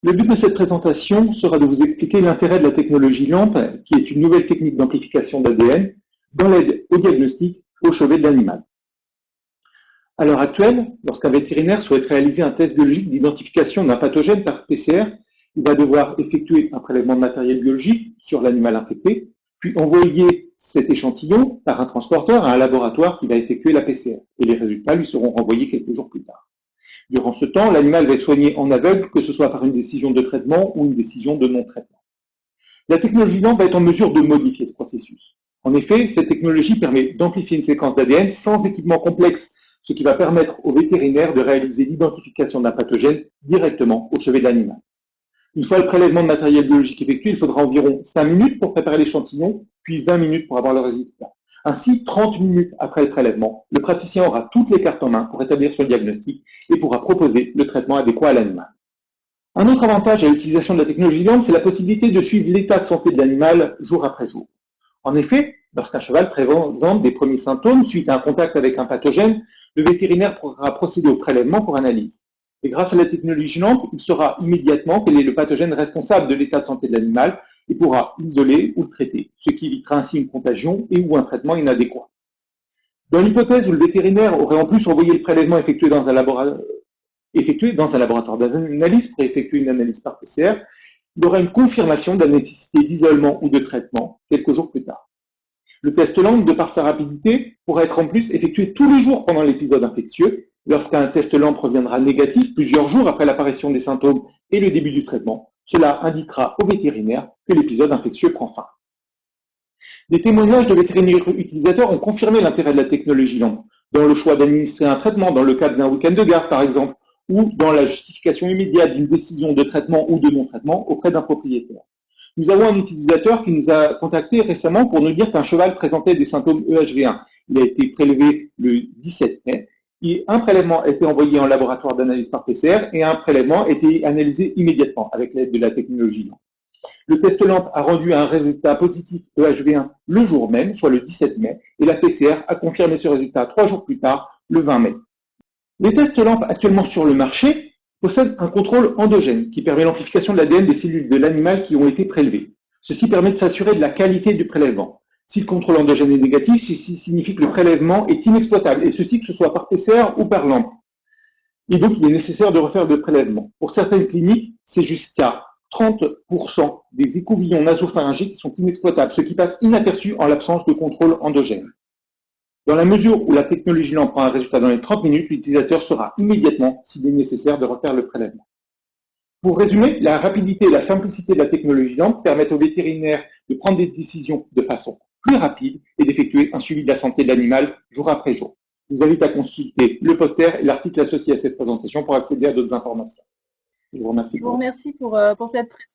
Le but de cette présentation sera de vous expliquer l'intérêt de la technologie LAMP, qui est une nouvelle technique d'amplification d'ADN, dans l'aide au diagnostic au chevet de l'animal. À l'heure actuelle, lorsqu'un vétérinaire souhaite réaliser un test biologique d'identification d'un pathogène par PCR, il va devoir effectuer un prélèvement de matériel biologique sur l'animal infecté, puis envoyer cet échantillon par un transporteur à un laboratoire qui va effectuer la PCR. Et les résultats lui seront renvoyés quelques jours plus tard. Durant ce temps, l'animal va être soigné en aveugle, que ce soit par une décision de traitement ou une décision de non-traitement. La technologie LAMP va être en mesure de modifier ce processus. En effet, cette technologie permet d'amplifier une séquence d'ADN sans équipement complexe, ce qui va permettre aux vétérinaires de réaliser l'identification d'un pathogène directement au chevet de l'animal. Une fois le prélèvement de matériel biologique effectué, il faudra environ 5 minutes pour préparer l'échantillon, puis 20 minutes pour avoir le résultat. Ainsi, 30 minutes après le prélèvement, le praticien aura toutes les cartes en main pour établir son diagnostic et pourra proposer le traitement adéquat à l'animal. Un autre avantage à l'utilisation de la technologie LAMP, c'est la possibilité de suivre l'état de santé de l'animal jour après jour. En effet, lorsqu'un cheval présente des premiers symptômes suite à un contact avec un pathogène, le vétérinaire pourra procéder au prélèvement pour analyse. Et grâce à la technologie LAMP, il saura immédiatement quel est le pathogène responsable de l'état de santé de l'animal et pourra l'isoler ou le traiter, ce qui évitera ainsi une contagion et ou un traitement inadéquat. Dans l'hypothèse où le vétérinaire aurait en plus envoyé le prélèvement effectué dans un laboratoire d'analyse pour effectuer une analyse par PCR, il y aura une confirmation de la nécessité d'isolement ou de traitement quelques jours plus tard. Le test LAMP, de par sa rapidité, pourra être en plus effectué tous les jours pendant l'épisode infectieux. Lorsqu'un test LAMP reviendra négatif plusieurs jours après l'apparition des symptômes et le début du traitement, cela indiquera au vétérinaire que l'épisode infectieux prend fin. Des témoignages de vétérinaires utilisateurs ont confirmé l'intérêt de la technologie LAMP dans le choix d'administrer un traitement dans le cadre d'un week-end de garde, par exemple, ou dans la justification immédiate d'une décision de traitement ou de non-traitement auprès d'un propriétaire. Nous avons un utilisateur qui nous a contacté récemment pour nous dire qu'un cheval présentait des symptômes EHV1. Il a été prélevé le 17 mai et un prélèvement a été envoyé en laboratoire d'analyse par PCR et un prélèvement a été analysé immédiatement avec l'aide de la technologie LAMP. Le test LAMP a rendu un résultat positif EHV1 le jour même, soit le 17 mai, et la PCR a confirmé ce résultat 3 jours plus tard, le 20 mai. Les tests LAMP actuellement sur le marché possèdent un contrôle endogène qui permet l'amplification de l'ADN des cellules de l'animal qui ont été prélevées. Ceci permet de s'assurer de la qualité du prélèvement. Si le contrôle endogène est négatif, ceci signifie que le prélèvement est inexploitable, et ceci que ce soit par PCR ou par LAMP. Et donc, il est nécessaire de refaire le prélèvement. Pour certaines cliniques, c'est jusqu'à 30% des écouvillons nasopharyngiques qui sont inexploitables, ce qui passe inaperçu en l'absence de contrôle endogène. Dans la mesure où la technologie LAMP prend un résultat dans les 30 minutes, l'utilisateur saura immédiatement s'il est nécessaire de refaire le prélèvement. Pour résumer, la rapidité et la simplicité de la technologie LAMP permettent aux vétérinaires de prendre des décisions de façon plus rapide et d'effectuer un suivi de la santé de l'animal jour après jour. Je vous invite à consulter le poster et l'article associé à cette présentation pour accéder à d'autres informations. Je vous remercie Je vous pour votre remercie pour cette présentation.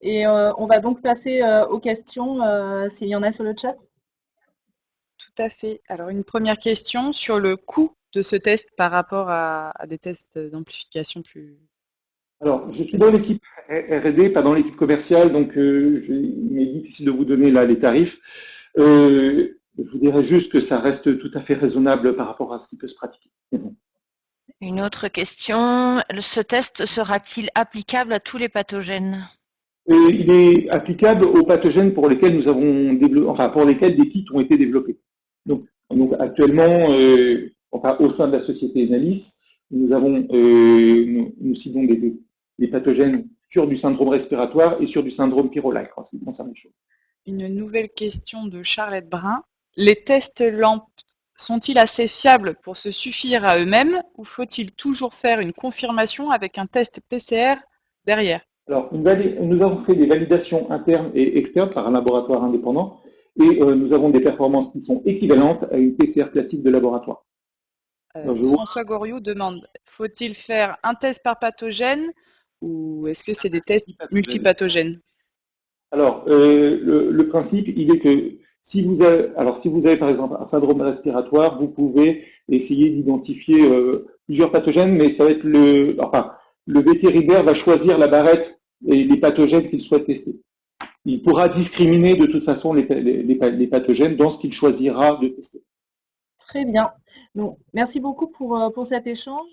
Et on va donc passer aux questions s'il y en a sur le chat. Tout à fait. Alors, une première question sur le coût de ce test par rapport à des tests d'amplification plus. Alors, je suis dans l'équipe R&D, pas dans l'équipe commerciale, donc il m'est difficile de vous donner là les tarifs. Je vous dirais juste que ça reste tout à fait raisonnable par rapport à ce qui peut se pratiquer. Une autre question, ce test sera-t-il applicable à tous les pathogènes? Il est applicable aux pathogènes pour lesquels nous avons développé, enfin pour lesquels des kits ont été développés. Donc actuellement, au sein de la société Enalis, nous avons, nous ciblons des pathogènes sur du syndrome respiratoire et sur du syndrome pyrrolique en ce qui concerne les choses. Une nouvelle question de Charlotte Brun. Les tests LAMP sont-ils assez fiables pour se suffire à eux-mêmes ou faut-il toujours faire une confirmation avec un test PCR derrière? Alors, nous avons fait des validations internes et externes par un laboratoire indépendant et nous avons des performances qui sont équivalentes à une PCR classique de laboratoire. François Goriot demande, faut-il faire un test par pathogène ou est-ce que c'est des tests multipathogènes? Alors, le principe, il est que si vous avez par exemple un syndrome respiratoire, vous pouvez essayer d'identifier plusieurs pathogènes, mais ça va être le vétérinaire va choisir la barrette et les pathogènes qu'il souhaite tester. Il pourra discriminer de toute façon les pathogènes dans ce qu'il choisira de tester. Très bien. Donc, merci beaucoup pour cet échange.